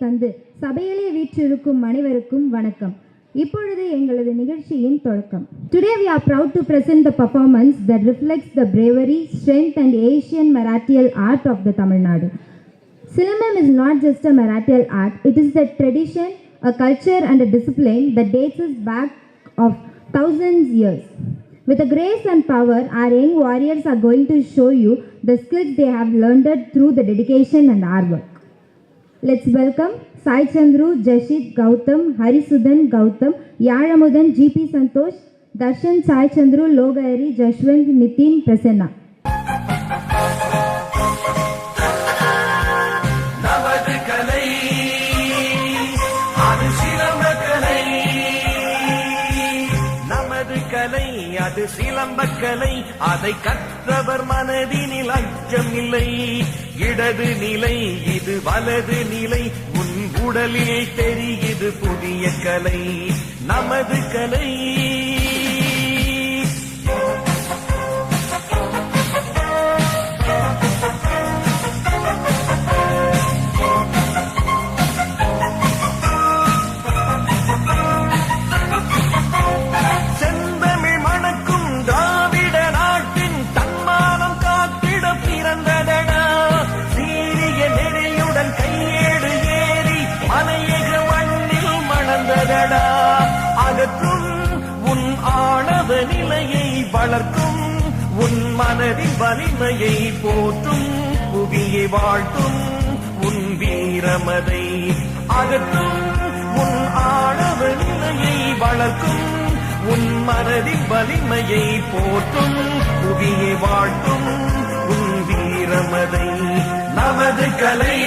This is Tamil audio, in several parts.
தந்து சபையிலே வீற்றிருக்கும் அனைவருக்கும் வணக்கம். இப்பொழுது எங்களது நிகழ்ச்சியின் தொடக்கம். Today we are proud to present the performance that reflects the bravery, strength and Asian martial art of the Tamil Nadu. Silambam is not just a martial art, it is the tradition, a culture and a discipline that dates us back of thousands years. With a grace and power, our young warriors are going to show you the skills they have learned through the dedication and hard work. Let's welcome Sai Chandru, Jashit Gautam, Harisudan Gautam, Yaramudan, GP Santosh, Darshan Sai Chandru, Logayari, Jashwant, Nitin, Prasanna. அது சிலம்பக்கலை, அதை கற்றவர் மனதினில் அச்சமில்லை. இடது நிலை இது வலது நிலை, உன் உடலில் தெரியுது புதிய கலை, நமது கலை. அகற்றும் உன் ஆணவ நிலையை வளர்க்கும், உன் மனதின் வலிமையை போற்றும், புவியை வாழ்த்தும் உன் வீரமதை. அகற்றும் உன் ஆணவ நிலையை வளர்க்கும், உன் மனதின் வலிமையை போற்றும், புவியை வாழ்த்தும் உன் வீரமதை, நமது கலை.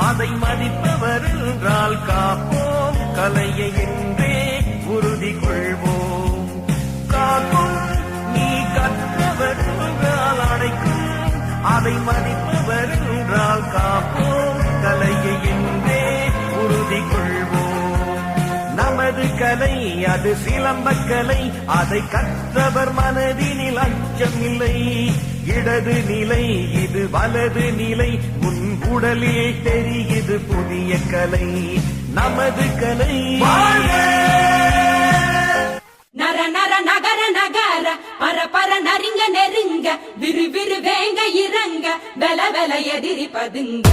அதை மதிப்பவர் என்றால் காப்போம், கலையை என்றே உறுதி கொள்வோம். காக்கும் நீ கற்றவர் என்றால் அடைக்கும், அதை மதிப்பவர் என்றால் காப்போம், கலையை என்றே உறுதி கொள்வோம். நமது கலை அது சிலம்பக்கலை, அதை கற்றவர் மனதினில் அச்சமில்லை. இடது நிலை இது வலது நிலை, உன் உடலில் தெரியுது புதிய கலை, நமது கலை. நர நர நகர நகர பர பர நரிங்க நெருங்க, விரு விரு வேங்க இறங்க, வெல வெல எதிரி பதுங்க.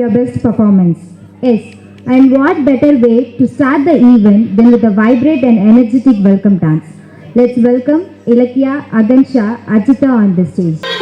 your best performance. Yes, and what better way to start the event than with a vibrant and energetic welcome dance. Let's welcome Ilakya, Agansha, Ajita on the stage.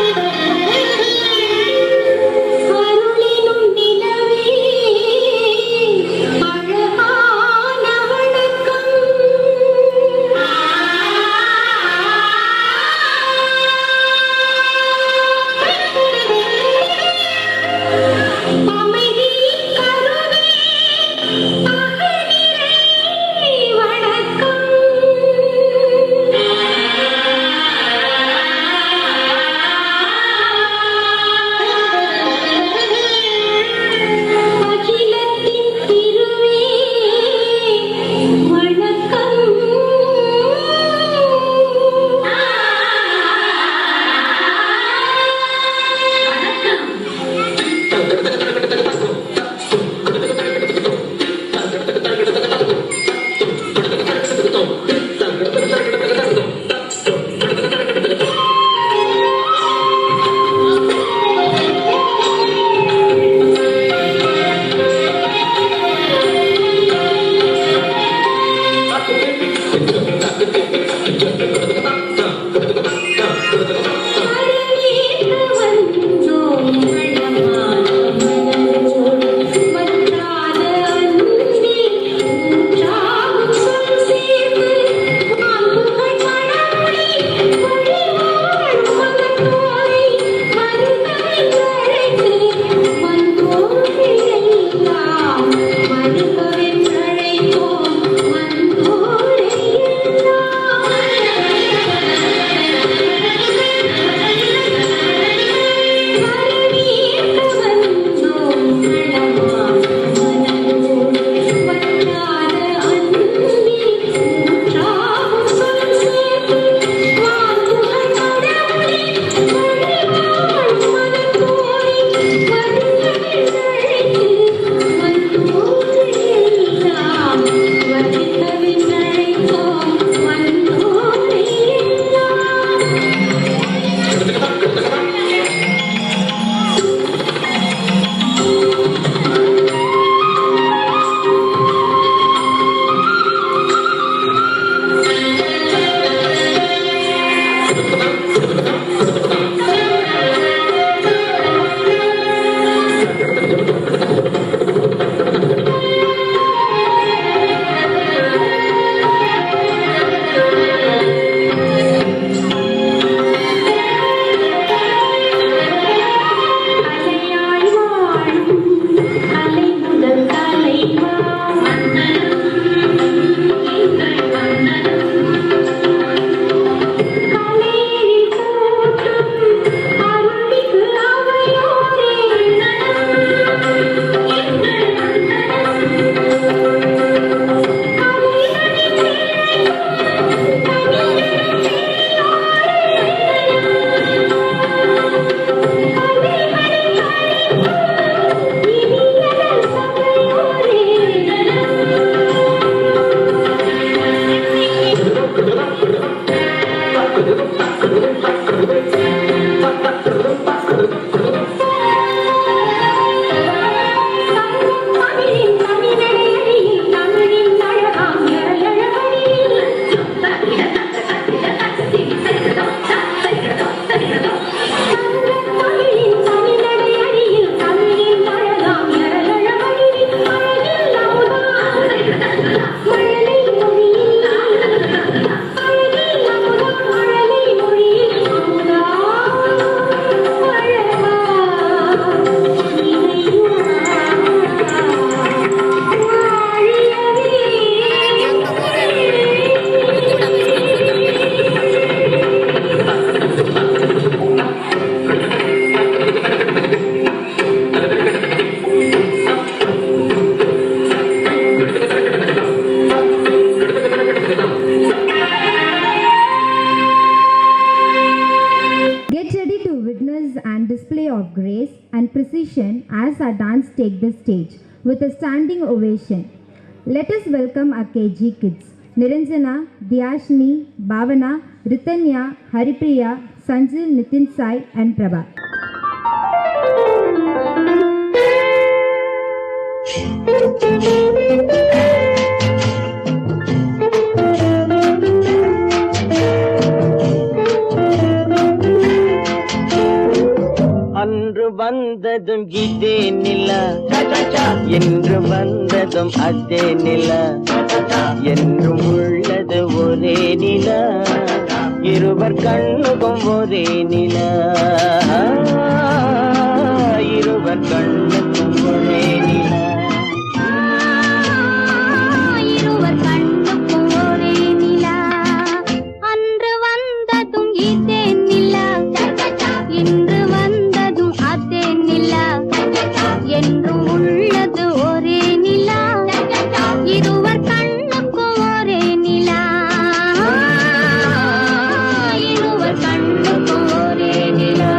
of grace and precision as our dance take the stage with a standing ovation. Let us welcome our KG kids, Niranjana, Diyashni, Bhavana, Ritanya, Haripriya, Sanjil, Nitin Sai and Prabha. அன்று வந்ததும் இதே நிலா, என்று வந்ததும் அதே நிலா, என்றும் உள்ளது ஒரே நிலா, இருவர் கண்ணுக்கும் ஒரே நிலா, இருவர் கண்ணுக்கும் ஒரே நிலா, இருவர் கண்ணுக்கும் ஒரே நிலா. அன்று வந்ததும் இதே நிலா, இன்று வந்ததும் அதே நிலா, என்றும் உள்ளது ஒரே நிலா, இருவர் கண்ணுக்கும் ஒரே நிலா, இருவர் கண்ணுக்கும் ஒரே நிலா.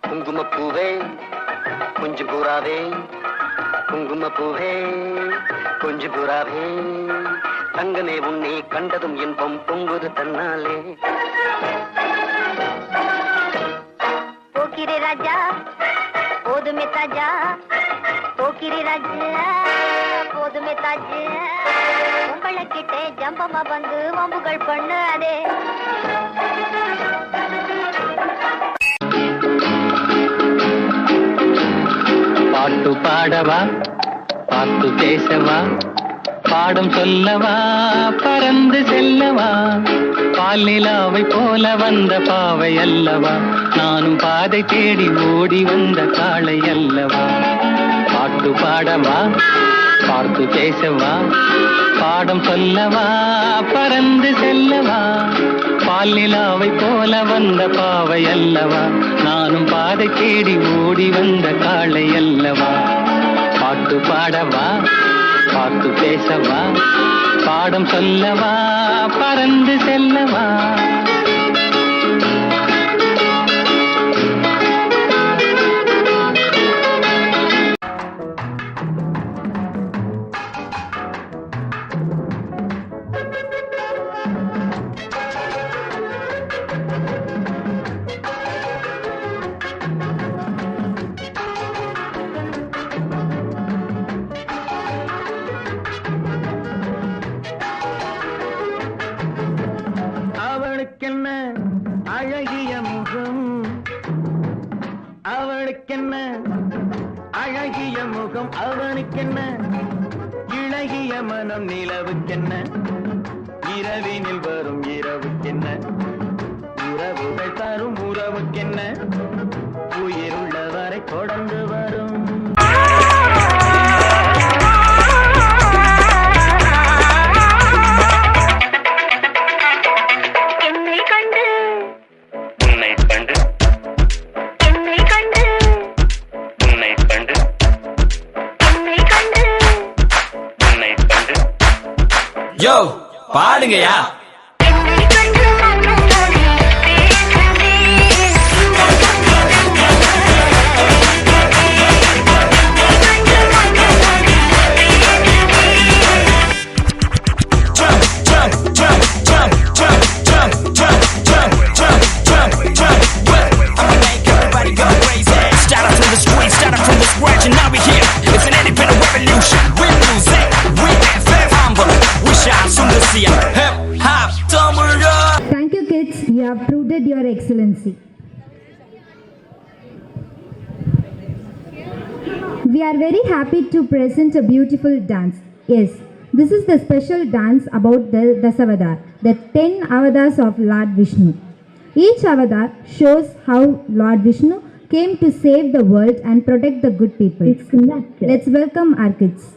குங்குமப்பூவே கொஞ்சம் புறாவே, குங்குமப்பூவே கொஞ்சம் புறாவே, தங்கமே உன்னை கண்டதும் இன்பம் பொங்குது தன்னாலே. போக்கிரி ராஜா போதுமே தாஜா, போக்கிரி ராஜா போதுமே தாஜா, உங்களை கிட்டே ஜம்பமா வந்து வம்புகள் பண்ணாதே. பாட்டு பாடவா, பாட்டு பேசவா, பாடம் சொல்லவா, பறந்து செல்லவா, பாலிலாவை போல வந்த பாவை அல்லவா, நானும் பாதை தேடி ஓடி வந்த காளை அல்லவா. பாட்டு பாடவா, பாட்டு பேசவா, பாடம் சொல்லவா, பறந்து செல்லவா, பாலிலாவை போல வந்த பாவை அல்லவா, நானும் பாதை தேடி ஓடி வந்த காளை அல்லவா. பாட்டு பாடவா, பாட்டு பேசவா, பாடம் சொல்லவா, பறந்து செல்லவா. அவளுக்கென்ன அழகிய முகம், அவளுக்கென்ன அழகிய முகம், அவனுக்கென்ன இளகிய மனம், நிலவுக்கென்ன இரவினில் வரும் இரவுக்கென்ன, உறவுகள் தரும் உறவுக்கென்ன, உயிருள்ளவரை தொடர்ந்து வரும். யோ பாடுங்கயா. Thank you, kids. You have proved your excellency. We are very happy to present a beautiful dance. Yes, this is the special dance about the Dasavadar, the 10 avatars of Lord Vishnu. Each avatar shows how Lord Vishnu came to save the world and protect the good people. Let's welcome our kids.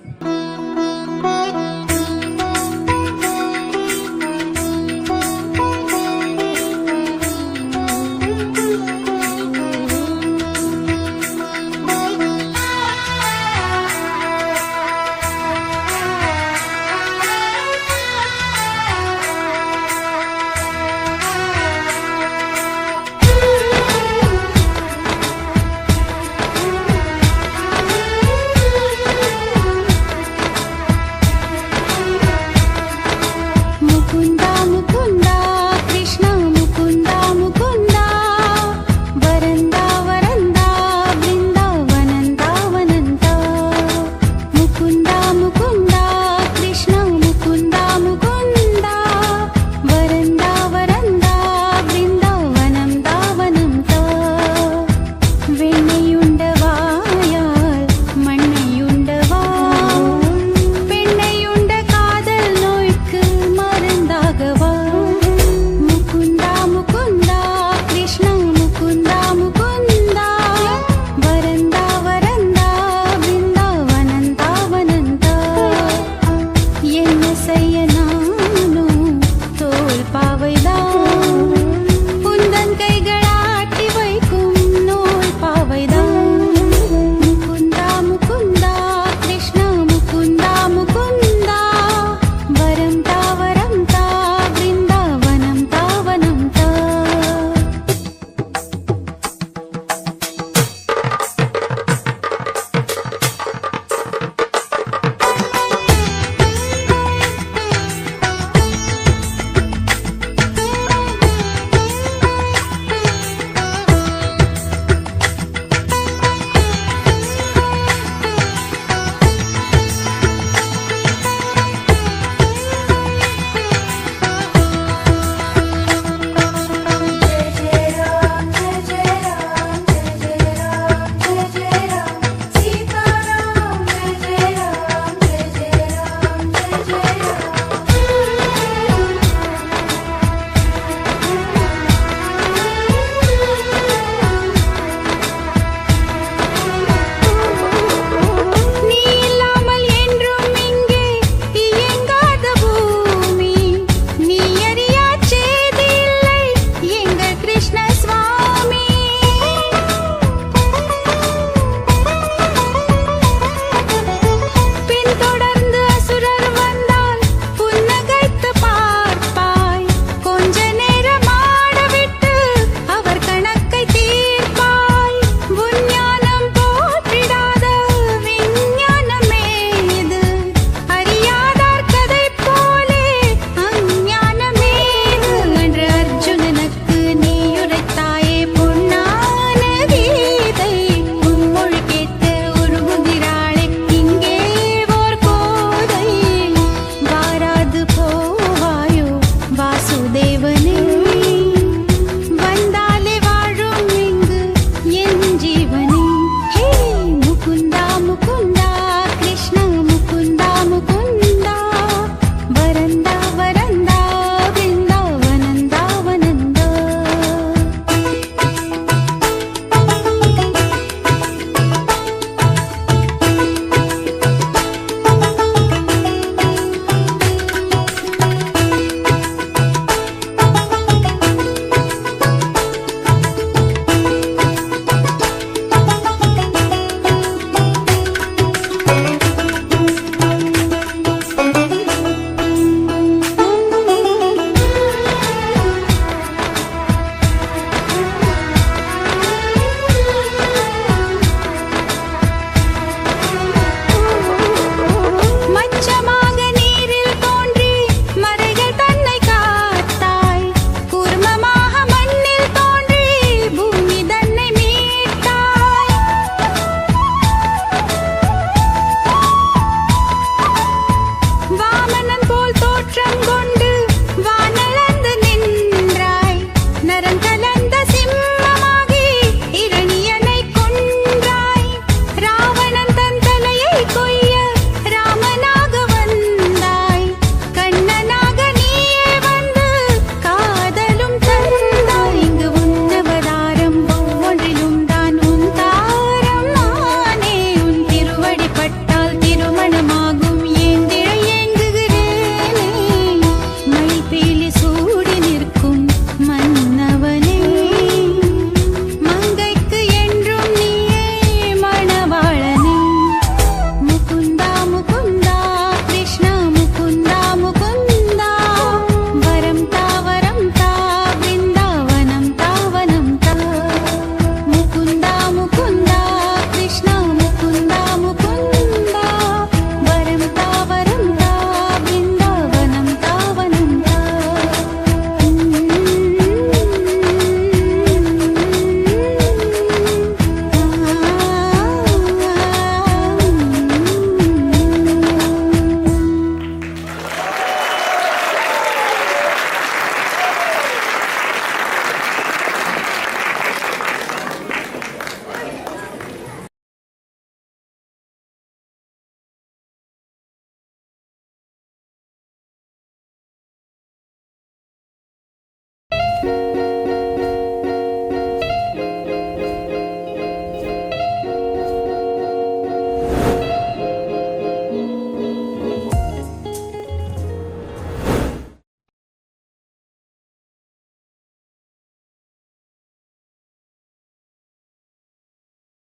you.